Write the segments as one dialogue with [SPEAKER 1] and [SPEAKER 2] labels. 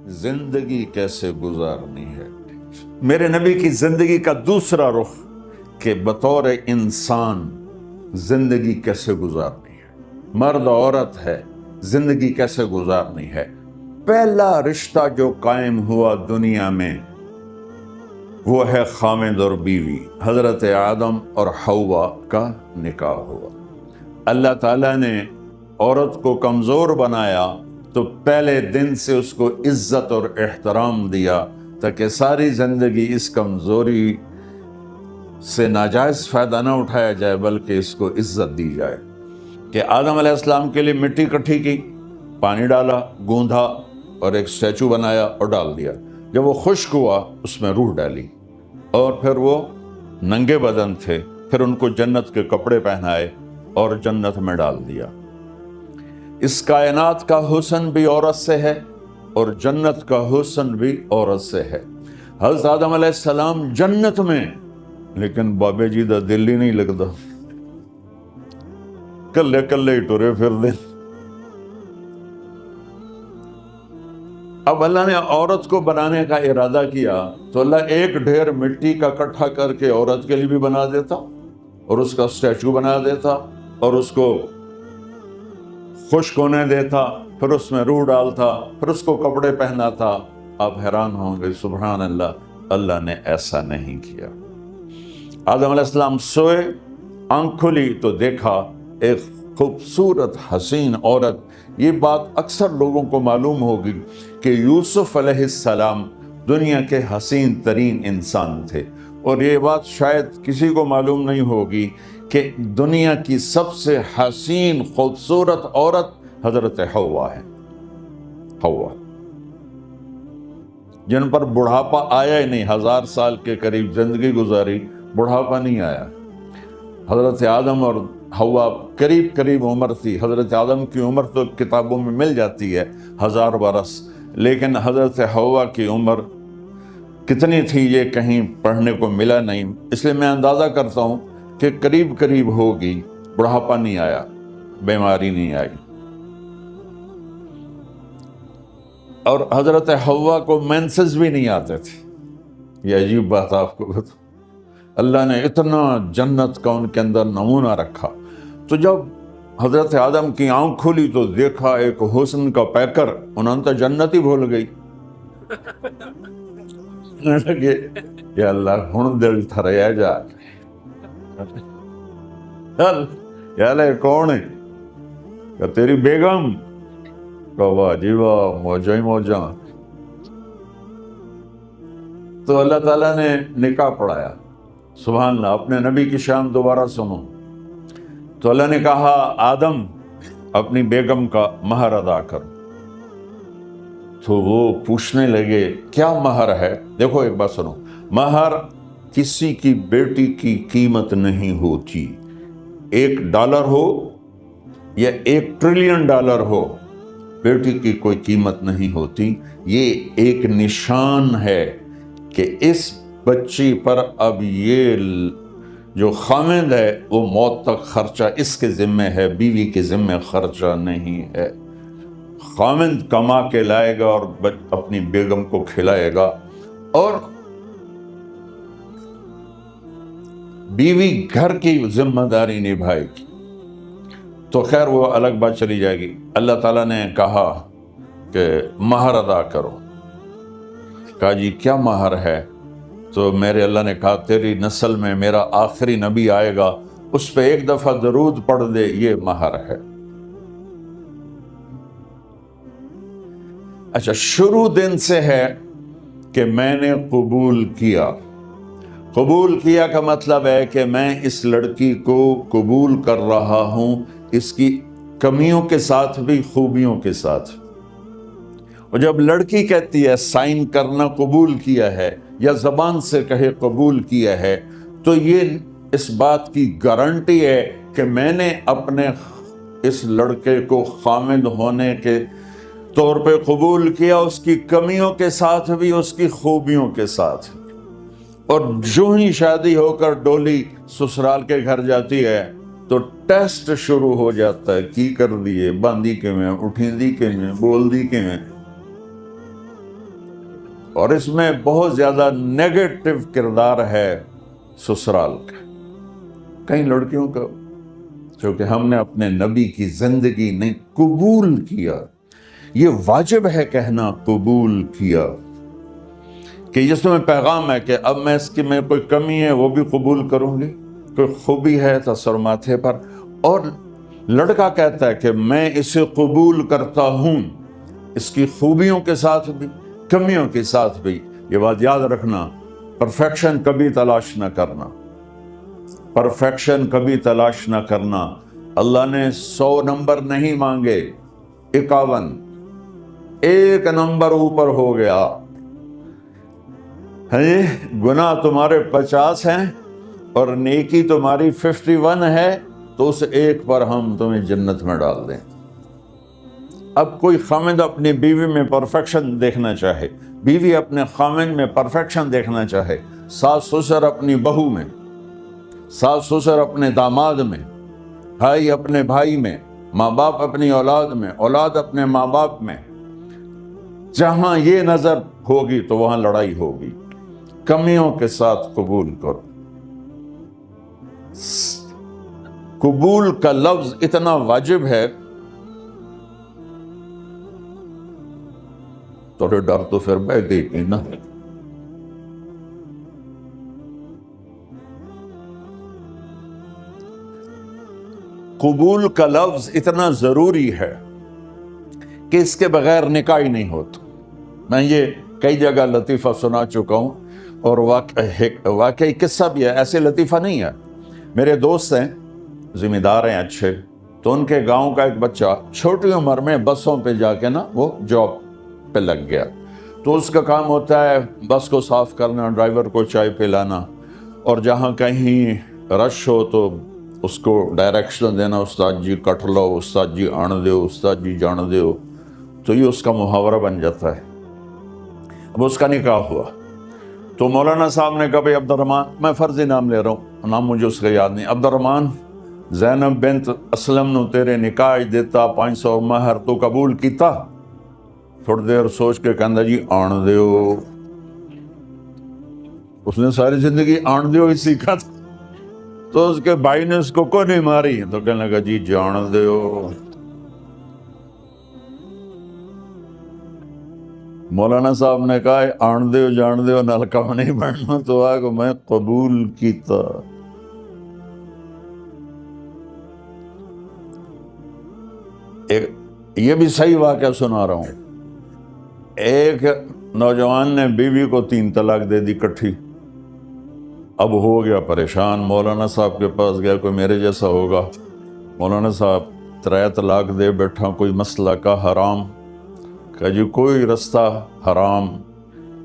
[SPEAKER 1] زندگی کیسے گزارنی ہے، میرے نبی کی زندگی کا دوسرا رخ کہ بطور انسان زندگی کیسے گزارنی ہے، مرد عورت ہے زندگی کیسے گزارنی ہے۔ پہلا رشتہ جو قائم ہوا دنیا میں وہ ہے خامد اور بیوی، حضرت آدم اور حوا کا نکاح ہوا۔ اللہ تعالیٰ نے عورت کو کمزور بنایا تو پہلے دن سے اس کو عزت اور احترام دیا تاکہ ساری زندگی اس کمزوری سے ناجائز فائدہ نہ اٹھایا جائے بلکہ اس کو عزت دی جائے۔ کہ آدم علیہ السلام کے لیے مٹی اکٹھی کی، پانی ڈالا، گوندھا اور ایک اسٹیچو بنایا اور ڈال دیا۔ جب وہ خشک ہوا اس میں روح ڈالی اور پھر وہ ننگے بدن تھے، پھر ان کو جنت کے کپڑے پہنائے اور جنت میں ڈال دیا۔ اس کائنات کا حسن بھی عورت سے ہے اور جنت کا حسن بھی عورت سے ہے۔ حضرت آدم علیہ السلام جنت میں، لیکن بابے جی دا دل ہی نہیں لگتا، کلے کلے ہی ٹرے پھر دے۔ اب اللہ نے عورت کو بنانے کا ارادہ کیا تو اللہ ایک ڈھیر مٹی کا اکٹھا کر کے عورت کے لیے بھی بنا دیتا اور اس کا اسٹیچو بنا دیتا اور اس کو خشک ہونے دیتا، پھر اس میں روح ڈالتا، پھر اس کو کپڑے پہناتا۔ آپ حیران ہوں گے، سبحان اللہ، اللہ نے ایسا نہیں کیا۔ آدم علیہ السلام سوئے، آنکھ کھلی تو دیکھا ایک خوبصورت حسین عورت۔ یہ بات اکثر لوگوں کو معلوم ہوگی کہ یوسف علیہ السلام دنیا کے حسین ترین انسان تھے، اور یہ بات شاید کسی کو معلوم نہیں ہوگی کہ دنیا کی سب سے حسین خوبصورت عورت حضرت حوا ہے۔ حوا جن پر بڑھاپا آیا ہی نہیں، 1000 سال کے قریب زندگی گزاری، بڑھاپا نہیں آیا۔ حضرت آدم اور حوا قریب قریب عمر تھی۔ حضرت آدم کی عمر تو کتابوں میں مل جاتی ہے 1000 برس، لیکن حضرت حوا کی عمر کتنی تھی یہ کہیں پڑھنے کو ملا نہیں، اس لیے میں اندازہ کرتا ہوں کہ قریب قریب ہوگی۔ بڑھاپا نہیں آیا، بیماری نہیں آئی۔ اور حضرت حوا کو مینسز بھی نہیں آتے تھے۔ یہ عجیب بات آپ کو بتا، اللہ نے اتنا جنت کا ان کے اندر نمونہ رکھا۔ تو جب حضرت آدم کی آنکھ کھلی تو دیکھا ایک حسن کا پیکر، انہوں نے تو جنت ہی بھول گئی۔ لگے یا اللہ ہن دل تھریا جا، یا لے کون ہے؟ کہ تیری بیگم۔ کہ واہ جی واہ، موجاں ہی موجاں۔ تو اللہ تعالیٰ نے نکاح پڑھایا۔ سبحان اللہ، اپنے نبی کی شان دوبارہ سنو۔ تو اللہ نے کہا آدم اپنی بیگم کا مہر ادا کر۔ تو وہ پوچھنے لگے کیا مہر ہے؟ دیکھو ایک بات سنو، مہر کسی کی بیٹی کی قیمت نہیں ہوتی۔ $1 ہو یا $1 ٹریلین ہو، بیٹی کی کوئی قیمت نہیں ہوتی۔ یہ ایک نشان ہے کہ اس بچی پر اب یہ جو خامد ہے وہ موت تک خرچہ اس کے ذمہ ہے، بیوی کے ذمہ خرچہ نہیں ہے۔ خامد کما کے لائے گا اور اپنی بیگم کو کھلائے گا، اور بیوی گھر کی ذمہ داری نبھائے گی۔ تو خیر وہ الگ بات چلی جائے گی۔ اللہ تعالیٰ نے کہا کہ مہر ادا کرو۔ کہا جی کیا مہر ہے؟ تو میرے اللہ نے کہا تیری نسل میں میرا آخری نبی آئے گا، اس پہ ایک دفعہ درود پڑھ دے، یہ مہر ہے۔ اچھا، شروع دن سے ہے کہ میں نے قبول کیا۔ قبول کیا کا مطلب ہے کہ میں اس لڑکی کو قبول کر رہا ہوں، اس کی کمیوں کے ساتھ بھی خوبیوں کے ساتھ۔ اور جب لڑکی کہتی ہے سائن کرنا قبول کیا ہے، یا زبان سے کہے قبول کیا ہے، تو یہ اس بات کی گارنٹی ہے کہ میں نے اپنے اس لڑکے کو خامد ہونے کے طور پہ قبول کیا، اس کی کمیوں کے ساتھ بھی، اس کی خوبیوں کے ساتھ۔ اور جو ہی شادی ہو کر ڈولی سسرال کے گھر جاتی ہے تو ٹیسٹ شروع ہو جاتا ہے، کی کر دیے، باندھی کے میں، اٹھیں دی کے میں، بول دی کے میں۔ اور اس میں بہت زیادہ نیگیٹو کردار ہے سسرال کا. کئی لڑکیوں کا چونکہ ہم نے اپنے نبی کی زندگی نہیں قبول کیا. یہ واجب ہے کہنا قبول کیا کہ جس میں پیغام ہے کہ اب میں اس کی میں کوئی کمی ہے وہ بھی قبول کروں گی, کوئی خوبی ہے تو سر ماتھے پر. اور لڑکا کہتا ہے کہ میں اسے قبول کرتا ہوں, اس کی خوبیوں کے ساتھ بھی کمیوں کے ساتھ بھی. یہ بات یاد رکھنا, پرفیکشن کبھی تلاش نہ کرنا, پرفیکشن کبھی تلاش نہ کرنا. اللہ نے 100 نمبر نہیں مانگے, 51, ایک نمبر اوپر ہو گیا. گناہ تمہارے 50 ہیں اور نیکی تمہاری 51 ہے, تو اس ایک پر ہم تمہیں جنت میں ڈال دیں. اب کوئی خامند اپنی بیوی میں پرفیکشن دیکھنا چاہے, بیوی اپنے خامند میں پرفیکشن دیکھنا چاہے, ساس سسر اپنی بہو میں, ساس سسر اپنے داماد میں, بھائی اپنے بھائی میں, ماں باپ اپنی اولاد میں, اولاد اپنے ماں باپ میں, جہاں یہ نظر ہوگی تو وہاں لڑائی ہوگی. کمیوں کے ساتھ قبول کرو. قبول کا لفظ اتنا واجب ہے, تو ڈر تو پھر بہ گئی نا. قبول کا لفظ اتنا ضروری ہے کہ اس کے بغیر نکاح ہی نہیں ہوتا. میں یہ کئی جگہ لطیفہ سنا چکا ہوں, اور واقعی قصہ بھی ہے, ایسے لطیفہ نہیں ہے. میرے دوست ہیں, ذمہ دار ہیں اچھے, تو ان کے گاؤں کا ایک بچہ چھوٹی عمر میں بسوں پہ جا کے نا وہ جاب پہ لگ گیا. تو اس کا کام ہوتا ہے بس کو صاف کرنا, ڈرائیور کو چائے پلانا, اور جہاں کہیں رش ہو تو اس کو ڈائریکشن دینا, استاد جی کٹ لو, استاد جی آن دیو, استاد جی جان دیو. تو یہ اس کا محاورہ بن جاتا ہے. اب اس کا نکاح ہوا تو مولانا صاحب نے کہا بھائی عبد الرحمن, میں فرضی نام لے رہا ہوں, نام مجھے اس کا یاد نہیں, عبد الرحمن زینب بنت اسلم نو تیرے نکاح دیتا 500 مہر تو قبول کیتا. تھوڑی دیر سوچ کے کہندا جی آن دیو. اس نے ساری زندگی آن دیو ہی سیکھا تھا. تو اس کے بھائی نے اس کو نہیں ماری, تو کہنے لگا جی جان دیو. مولانا صاحب نے کہا آن دیو جان دیو نال کم نہیں بننا, تو آگے میں قبول کیتا. یہ بھی صحیح واقعہ سنا رہا ہوں. ایک نوجوان نے بیوی کو 3 طلاق دے دی کٹھی. اب ہو گیا پریشان, مولانا صاحب کے پاس گیا, کوئی میرے جیسا ہوگا. مولانا صاحب 3 طلاق دے بیٹھا, کوئی مسئلہ کا حرام. کہ جی کوئی رستہ حرام,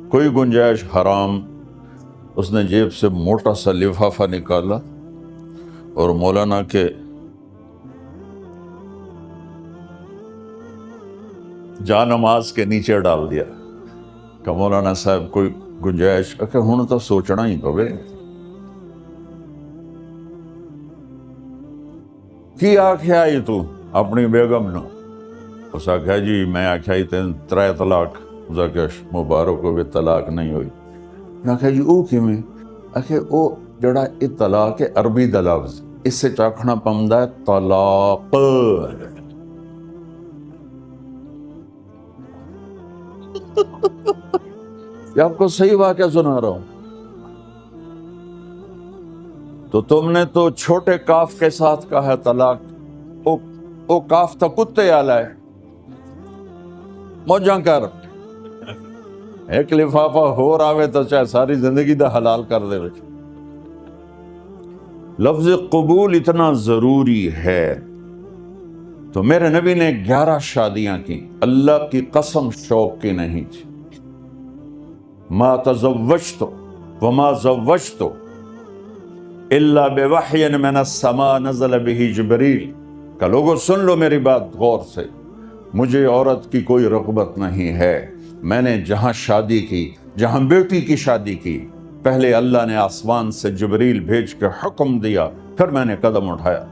[SPEAKER 1] کوئی گنجائش حرام. اس نے جیب سے موٹا سا لفافہ نکالا اور مولانا کے جا نماز کے نیچے ڈال دیا. کہ مولانا صاحب کوئی گنجائش, کہ ہوں تو سوچنا ہی پوے. کی آکھیا ہی تو اپنی بیگم نو؟ اس آکھیا جی میں آکھیا ہی 3 طلاق, مبارک ہو طلاق نہیں ہوئی. میں آکھیا جی او کی میں؟ آکھیا او جڑا یہ طلاق ہے عربی دا لفظ, اس سے چاکھنا پمدا ہے طلاق. یہ آپ کو صحیح واقعہ سنا رہا ہوں. تو تم نے تو چھوٹے کاف کے ساتھ کہا ہے طلاق. او کاف تا کتے آلا ہے, موجاں کر. ایک لفافہ ہو راوے تو چاہے ساری زندگی دا حلال کر دے. لفظ قبول اتنا ضروری ہے. تو میرے نبی نے 11 شادیاں کی, اللہ کی قسم شوق کی نہیں تھی. ما تزوجت وما زوجت الا بوحی من السماء نزل به جبریل. کہ لوگوں سن لو میری بات غور سے, مجھے عورت کی کوئی رغبت نہیں ہے. میں نے جہاں شادی کی, جہاں بیٹی کی شادی کی, پہلے اللہ نے آسمان سے جبریل بھیج کے حکم دیا, پھر میں نے قدم اٹھایا.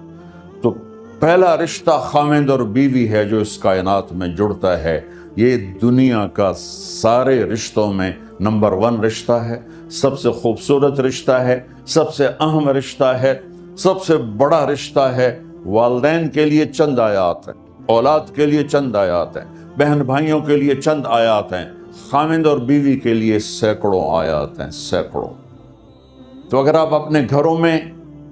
[SPEAKER 1] تو پہلا رشتہ خامند اور بیوی ہے جو اس کائنات میں جڑتا ہے. یہ دنیا کا سارے رشتوں میں نمبر 1 رشتہ ہے، سب سے خوبصورت رشتہ ہے، سب سے اہم رشتہ ہے، سب سے بڑا رشتہ ہے۔ والدین کے لیے چند آیات ہیں، اولاد کے لیے چند آیات ہیں، بہن بھائیوں کے لیے چند آیات ہیں، خاوند اور بیوی کے لیے سینکڑوں آیات ہیں، سینکڑوں۔ تو اگر آپ اپنے گھروں میں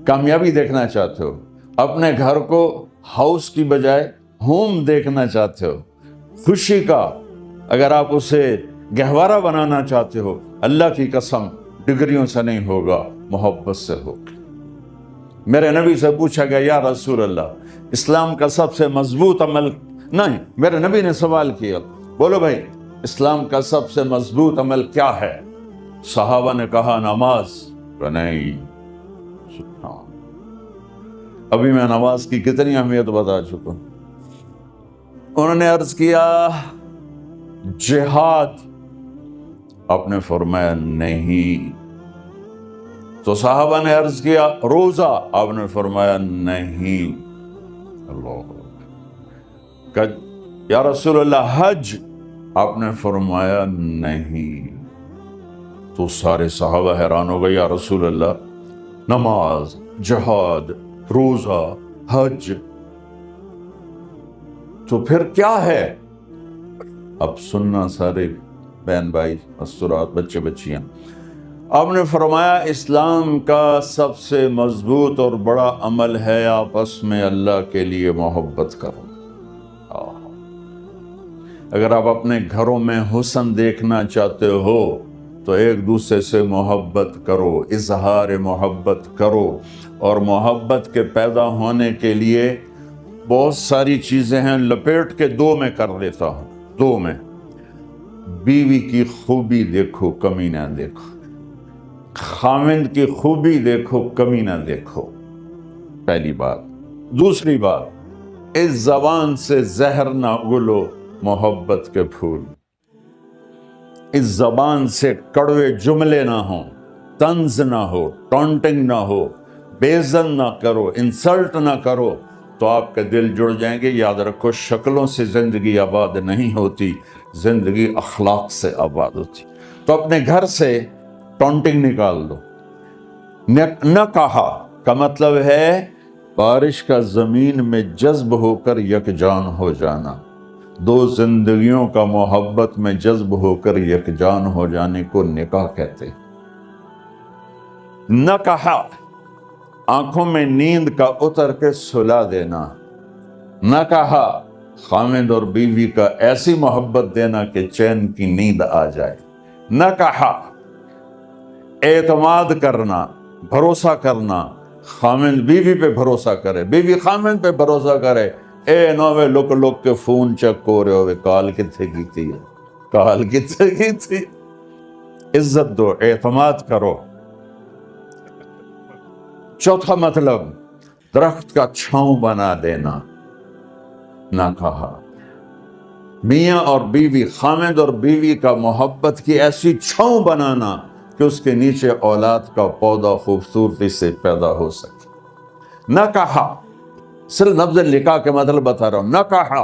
[SPEAKER 1] کامیابی دیکھنا چاہتے ہو، اپنے گھر کو ہاؤس کی بجائے ہوم دیکھنا چاہتے ہو، خوشی کا اگر آپ اسے گہوارہ بنانا چاہتے ہو، اللہ کی قسم ڈگریوں سے نہیں ہوگا، محبت سے ہوگا۔ میرے نبی سے پوچھا گیا، یا رسول اللہ اسلام کا سب سے مضبوط عمل، نہیں، میرے نبی نے سوال کیا، بولو بھائی اسلام کا سب سے مضبوط عمل کیا ہے؟ صحابہ نے کہا نماز۔ نہیں، ابھی میں نماز کی کتنی اہمیت بتا چکا ہوں۔ انہوں نے عرض کیا جہاد، آپ نے فرمایا نہیں۔ تو صحابہ نے عرض کیا روزہ، آپ نے فرمایا نہیں۔ اللہ، کہ یا رسول اللہ حج، آپ نے فرمایا نہیں۔ تو سارے صحابہ حیران ہو گئے، یا رسول اللہ نماز، جہاد، روزہ، حج، تو پھر کیا ہے؟ اب سننا سارے بہن بھائی، استرات، بچے بچیاں، آپ نے فرمایا اسلام کا سب سے مضبوط اور بڑا عمل ہے آپس میں اللہ کے لیے محبت کرو۔ اگر آپ اپنے گھروں میں حسن دیکھنا چاہتے ہو تو ایک دوسرے سے محبت کرو، اظہار محبت کرو، اور محبت کے پیدا ہونے کے لیے بہت ساری چیزیں ہیں، لپیٹ کے 2 میں کر دیتا ہوں، 2 میں۔ بیوی کی خوبی دیکھو، کمی نہ دیکھو، خاوند کی خوبی دیکھو، کمی نہ دیکھو، پہلی بات۔ دوسری بات، اس زبان سے زہر نہ اگلو محبت کے پھول، اس زبان سے کڑوے جملے نہ ہوں، طنز نہ ہو، ٹونٹنگ نہ ہو، بےعزت نہ کرو، انسلٹ نہ کرو، تو آپ کے دل جڑ جائیں گے۔ یاد رکھو شکلوں سے زندگی آباد نہیں ہوتی، زندگی اخلاق سے آباد ہوتی۔ تو اپنے گھر سے ٹونٹنگ نکال دو۔ نہ کہا کا مطلب ہے بارش کا زمین میں جذب ہو کر یکجان ہو جانا۔ 2 زندگیوں کا محبت میں جذب ہو کر یکجان ہو جانے کو نکاح کہتے ہیں۔ نہ کہا آنکھوں میں نیند کا اتر کے سلا دینا۔ نہ کہا خاوند اور بیوی کا ایسی محبت دینا کہ چین کی نیند آ جائے۔ نہ کہا اعتماد کرنا، بھروسہ کرنا، خاوند بیوی پہ بھروسہ کرے، بیوی خاوند پہ بھروسہ کرے۔ اے نوے لوک لوک کے فون چیک ہو رہے ہوئے، کال کتنے کی تھی، کال کتنے کی تھی۔ عزت دو، اعتماد کرو۔ چوتھا مطلب درخت کا چھاؤں بنا دینا۔ نہ کہا میاں اور بیوی، خاوند اور بیوی کا محبت کی ایسی چھاؤں بنانا کہ اس کے نیچے اولاد کا پودا خوبصورتی سے پیدا ہو سکے۔ نہ کہا، صرف لفظ نکاح کے مطلب بتا رہا ہوں۔ نہ کہا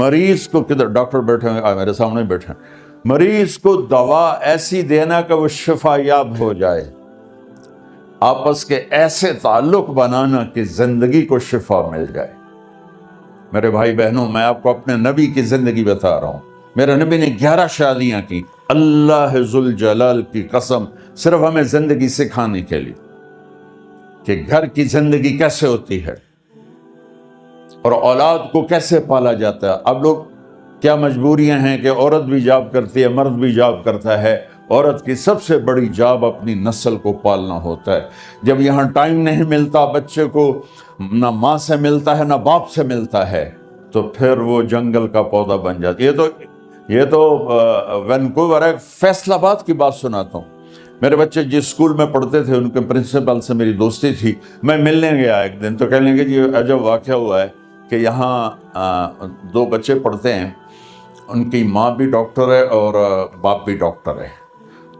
[SPEAKER 1] مریض کو، کدھر ڈاکٹر بیٹھے ہیں، میرے سامنے بیٹھے ہیں، مریض کو دوا ایسی دینا کہ وہ شفا یاب ہو جائے، آپس کے ایسے تعلق بنانا کہ زندگی کو شفا مل جائے۔ میرے بھائی بہنوں، میں آپ کو اپنے نبی کی زندگی بتا رہا ہوں۔ میرے نبی نے 11 شادیاں کی، اللہ ذوالجلال کی قسم، صرف ہمیں زندگی سکھانے کے لیے کہ گھر کی زندگی کیسے ہوتی ہے اور اولاد کو کیسے پالا جاتا ہے۔ اب لوگ کیا مجبوریاں ہیں کہ عورت بھی جاب کرتی ہے، مرد بھی جاب کرتا ہے۔ عورت کی سب سے بڑی جاب اپنی نسل کو پالنا ہوتا ہے۔ جب یہاں ٹائم نہیں ملتا بچے کو، نہ ماں سے ملتا ہے نہ باپ سے ملتا ہے، تو پھر وہ جنگل کا پودا بن جاتا ہے۔ یہ تو وینکوور ہے، فیصل آباد کی بات سناتا ہوں۔ میرے بچے جس اسکول میں پڑھتے تھے ان کے پرنسپل سے میری دوستی تھی، میں ملنے گیا ایک دن، تو کہنے لگے جی عجب واقعہ ہوا ہے کہ یہاں 2 بچے پڑھتے ہیں، ان کی ماں بھی ڈاکٹر ہے اور باپ بھی ڈاکٹر ہے۔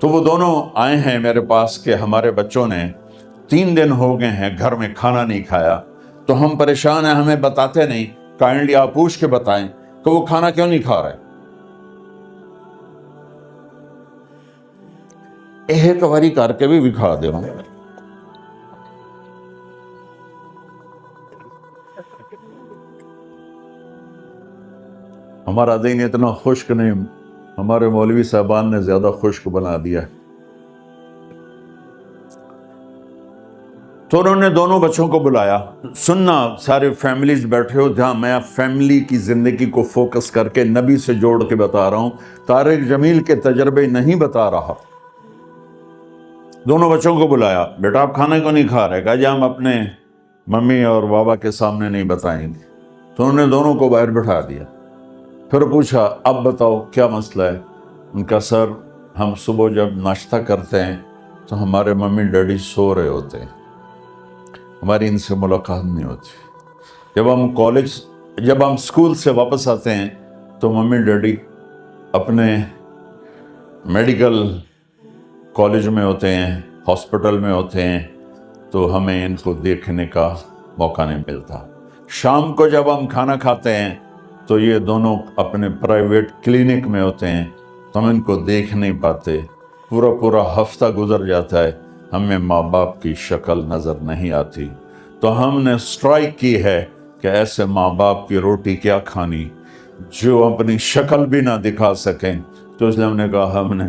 [SPEAKER 1] تو وہ دونوں آئے ہیں میرے پاس کہ ہمارے بچوں نے 3 دن ہو گئے ہیں گھر میں کھانا نہیں کھایا، تو ہم پریشان ہیں، ہمیں بتاتے نہیں، کائنڈلی آپ پوچھ کے بتائیں کہ وہ کھانا کیوں نہیں کھا رہے۔ ایک باری کر کے بھی دکھا دے. ہمارا دین اتنا خشک نہیں، ہمارے مولوی صاحبان نے زیادہ خشک بنا دیا ہے. تو انہوں نے دونوں بچوں کو بلایا. سننا، سارے فیملیز بیٹھے ہو جہاں میں فیملی کی زندگی کو فوکس کر کے نبی سے جوڑ کے بتا رہا ہوں، طارق جمیل کے تجربے نہیں بتا رہا. دونوں بچوں کو بلایا. بیٹا آپ کھانے کو نہیں کھا رہے؟ کہا جی ہم اپنے ممی اور بابا کے سامنے نہیں بتائیں گے. تو انہوں نے دونوں کو باہر بٹھا دیا. پھر پوچھا اب بتاؤ کیا مسئلہ ہے؟ ان کا سر ہم صبح جب ناشتہ کرتے ہیں تو ہمارے ممی ڈیڈی سو رہے ہوتے ہیں، ہماری ان سے ملاقات نہیں ہوتی. جب ہم اسکول سے واپس آتے ہیں تو ممی ڈیڈی اپنے میڈیکل کالج میں ہوتے ہیں، ہاسپٹل میں ہوتے ہیں، تو ہمیں ان کو دیکھنے کا موقع نہیں ملتا. شام کو جب ہم کھانا کھاتے ہیں تو یہ دونوں اپنے پرائیویٹ کلینک میں ہوتے ہیں، تو ہم ان کو دیکھ نہیں پاتے. پورا ہفتہ گزر جاتا ہے، ہمیں ماں باپ کی شکل نظر نہیں آتی. تو ہم نے سٹرائک کی ہے کہ ایسے ماں باپ کی روٹی کیا کھانی جو اپنی شکل بھی نہ دکھا سکیں. تو اس لیے ہم نے کہا ہم نے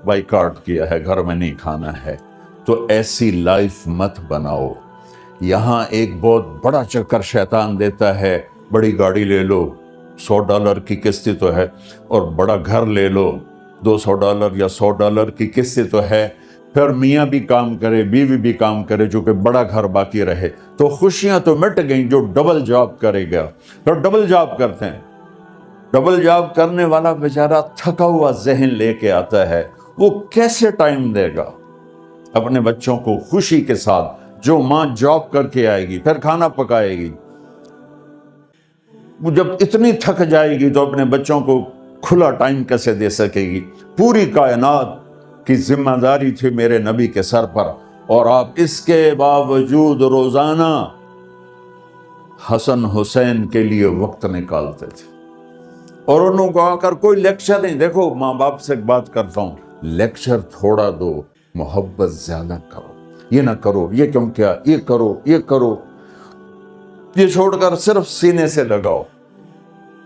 [SPEAKER 1] بائیکاٹ کیا ہے، گھر میں نہیں کھانا ہے. تو ایسی لائف مت بناؤ. یہاں ایک بہت بڑا چکر شیطان دیتا ہے، بڑی گاڑی لے لو، $100 کی قسط تو ہے، اور بڑا گھر لے لو، $200 یا $100 کی قسط تو ہے. پھر میاں بھی کام کرے، بیوی بھی کام کرے، جو کہ بڑا گھر باقی رہے، تو خوشیاں تو مٹ گئیں. جو ڈبل جاب کرے گا، پھر ڈبل جاب کرتے ہیں. ڈبل جاب کرنے والا بیچارہ تھکا ہوا ذہن لے کے آتا ہے، وہ کیسے ٹائم دے گا اپنے بچوں کو خوشی کے ساتھ؟ جو ماں جاب کر کے آئے گی پھر کھانا پکائے گی، وہ جب اتنی تھک جائے گی تو اپنے بچوں کو کھلا ٹائم کیسے دے سکے گی؟ پوری کائنات کی ذمہ داری تھی میرے نبی کے سر پر، اور آپ اس کے باوجود روزانہ حسن حسین کے لیے وقت نکالتے تھے. اور انہوں کو آ کر کوئی لیکچر نہیں. دیکھو ماں باپ سے ایک بات کرتا ہوں، لیکچر تھوڑا دو، محبت زیادہ کرو. یہ نہ کرو، یہ کیوں کیا، یہ کرو، یہ کرو، یہ چھوڑ کر صرف سینے سے لگاؤ،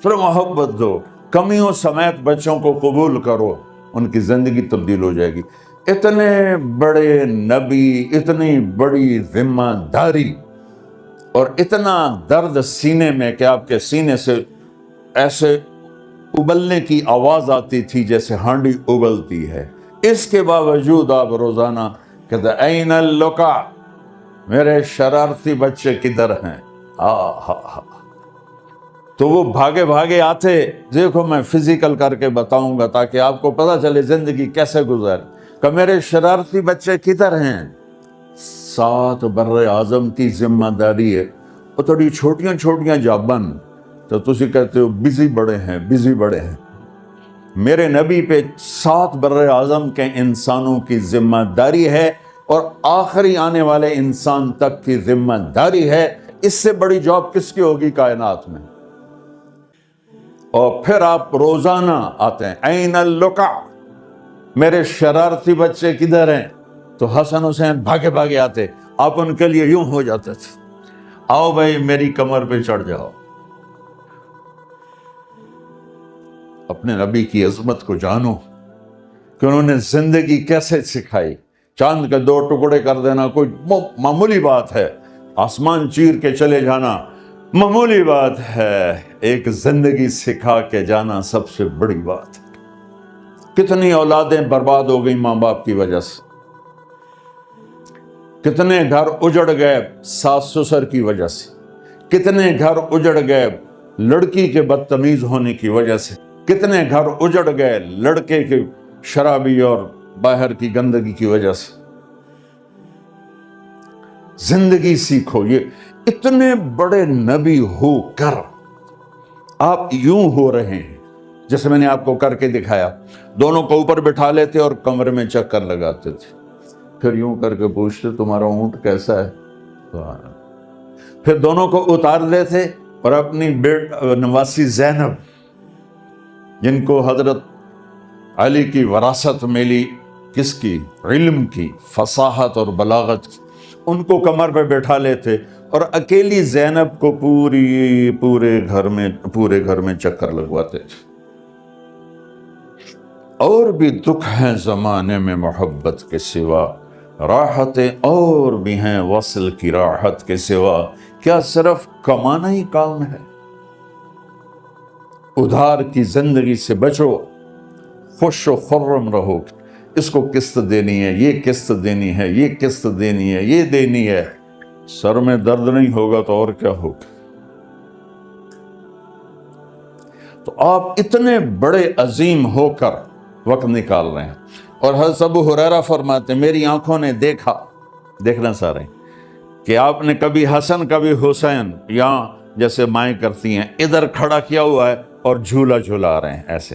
[SPEAKER 1] پھر محبت دو. کمیوں سمیت بچوں کو قبول کرو، ان کی زندگی تبدیل ہو جائے گی. اتنے بڑے نبی، اتنی بڑی ذمہ داری، اور اتنا درد سینے میں کہ آپ کے سینے سے ایسے ابلنے کی آواز آتی تھی جیسے ہانڈی ابلتی ہے. اس کے باوجود آپ روزانہ کہتے این اللقا، میرے شرارتی بچے کدھر ہیں؟ تو وہ بھاگے بھاگے آتے. دیکھو میں فزیکل کر کے بتاؤں گا تاکہ آپ کو پتہ چلے زندگی کیسے گزر. کہ میرے شرارتی بچے کدھر ہیں؟ 7 بر اعظم کی ذمہ داری ہے. وہ تھوڑی چھوٹیاں جابن تو تسی کہتے ہو بزی بڑے ہیں، بزی بڑے ہیں. میرے نبی پہ 7 بر اعظم کے انسانوں کی ذمہ داری ہے، اور آخری آنے والے انسان تک کی ذمہ داری ہے. اس سے بڑی جاب کس کی ہوگی کائنات میں؟ اور پھر آپ روزانہ آتے ہیں این اللقا، میرے شرارتی بچے کدھر ہیں؟ تو حسن حسین بھاگے بھاگے آتے. آپ ان کے لیے یوں ہو جاتے تھے، آؤ بھائی میری کمر پہ چڑھ جاؤ. اپنے نبی کی عظمت کو جانو کہ انہوں نے زندگی کیسے سکھائی. چاند کے 2 ٹکڑے کر دینا کوئی معمولی بات ہے، آسمان چیر کے چلے جانا معمولی بات ہے، ایک زندگی سکھا کے جانا سب سے بڑی بات ہے. کتنی اولادیں برباد ہو گئی ماں باپ کی وجہ سے، کتنے گھر اجڑ گئے ساس سسر کی وجہ سے، کتنے گھر اجڑ گئے لڑکی کے بدتمیز ہونے کی وجہ سے، کتنے گھر اجڑ گئے لڑکے کے شرابی اور باہر کی گندگی کی وجہ سے. زندگی سیکھو. یہ اتنے بڑے نبی ہو کر آپ یوں ہو رہے ہیں جیسے میں نے آپ کو کر کے دکھایا. دونوں کو اوپر بٹھا لیتے اور کمرے میں چکر لگاتے تھے، پھر یوں کر کے پوچھتے تمہارا اونٹ کیسا ہے؟ پھر دونوں کو اتار لیتے اور اپنی نواسی زینب، جن کو حضرت علی کی وراثت ملی، کس کی؟ علم کی، فصاحت اور بلاغت کی. ان کو کمر پہ بٹھا لیتے اور اکیلی زینب کو پورے گھر میں چکر لگواتے تھے. اور بھی دکھ ہیں زمانے میں محبت کے سوا، راحتیں اور بھی ہیں وصل کی راحت کے سوا. کیا صرف کمانا ہی کام ہے؟ ادھار کی زندگی سے بچو، خوش و خرم رہو. اس کو قسط دینی ہے، یہ قسط دینی ہے، یہ قسط دینی ہے، یہ دینی ہے. سر میں درد نہیں ہوگا تو اور کیا ہوگا؟ تو آپ اتنے بڑے عظیم ہو کر وقت نکال رہے ہیں. اور حضرت ابو ہریرہ فرماتے ہیں میری آنکھوں نے دیکھنا سارے کہ آپ نے کبھی حسن کبھی حسین یہاں جیسے مائیں کرتی ہیں ادھر کھڑا کیا ہوا ہے اور جھولا جھولا رہے ہیں ایسے،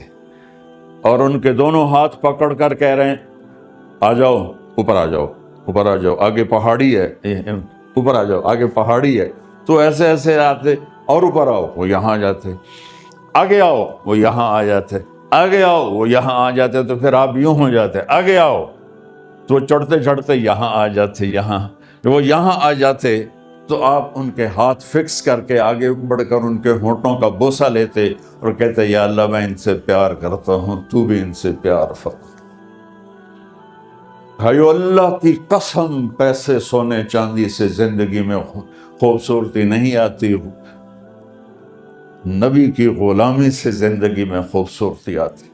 [SPEAKER 1] اور ان کے دونوں ہاتھ پکڑ کر کہہ رہے ہیں آ جاؤ اوپر آ جاؤ، اوپر آ جاؤ، آگے پہاڑی ہے، اوپر آ جاؤ، آگے پہاڑی ہے. تو ایسے ایسے آتے اور اوپر آؤ، وہ یہاں آ جاتے. آگے آؤ، وہ یہاں آ جاتے. آگے آؤ، وہ یہاں آ جاتے. تو پھر آپ یوں ہو جاتے، آگے آؤ تو چڑھتے چڑھتے یہاں آ جاتے. یہاں وہ یہاں آ جاتے تو آپ ان کے ہاتھ فکس کر کے آگے بڑھ کر ان کے ہونٹوں کا بوسہ لیتے اور کہتے یا اللہ میں ان سے پیار کرتا ہوں، تو بھی ان سے پیار فرما. بھائیو اللہ کی قسم پیسے سونے چاندی سے زندگی میں خوبصورتی نہیں آتی، نبی کی غلامی سے زندگی میں خوبصورتی آتی.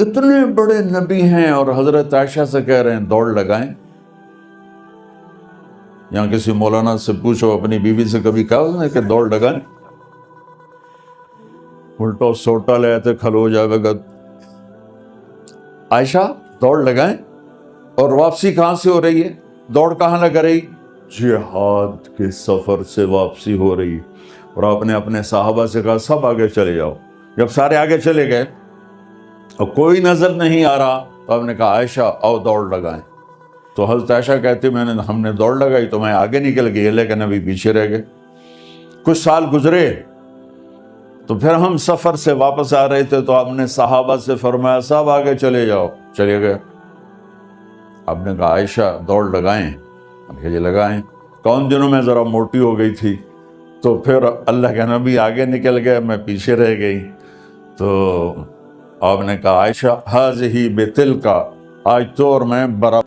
[SPEAKER 1] اتنے بڑے نبی ہیں اور حضرت عائشہ سے کہہ رہے ہیں دوڑ لگائیں. یہاں کسی مولانا سے پوچھو اپنی بیوی سے کبھی کہا اس نے کہ دوڑ لگائیں؟ الٹا سوٹا لے آتے کھلو جاوے گا. عائشہ دوڑ لگائیں. اور واپسی کہاں سے ہو رہی ہے؟ دوڑ کہاں لگ رہی؟ جہاد کے سفر سے واپسی ہو رہی. اور آپ نے اپنے صحابہ سے کہا سب آگے چلے جاؤ. جب سارے آگے چلے گئے اور کوئی نظر نہیں آ رہا تو آپ نے کہا عائشہ آؤ دوڑ لگائیں. تو حضرت عائشہ کہتی ہم نے دوڑ لگائی تو میں آگے نکل گئی لیکن ابھی پیچھے رہ گئے. کچھ سال گزرے تو پھر ہم سفر سے واپس آ رہے تھے تو آپ نے صحابہ سے فرمایا سب آگے چلے جاؤ. چلے گئے. آپ نے کہا عائشہ دوڑ لگائیں؟ یہ لگائیں. کون دنوں میں ذرا موٹی ہو گئی تھی تو پھر اللہ کے نبی آگے نکل گئے، میں پیچھے رہ گئی. تو آپ نے کہا عائشہ ہذہ بتلک، آج تو اور میں برابر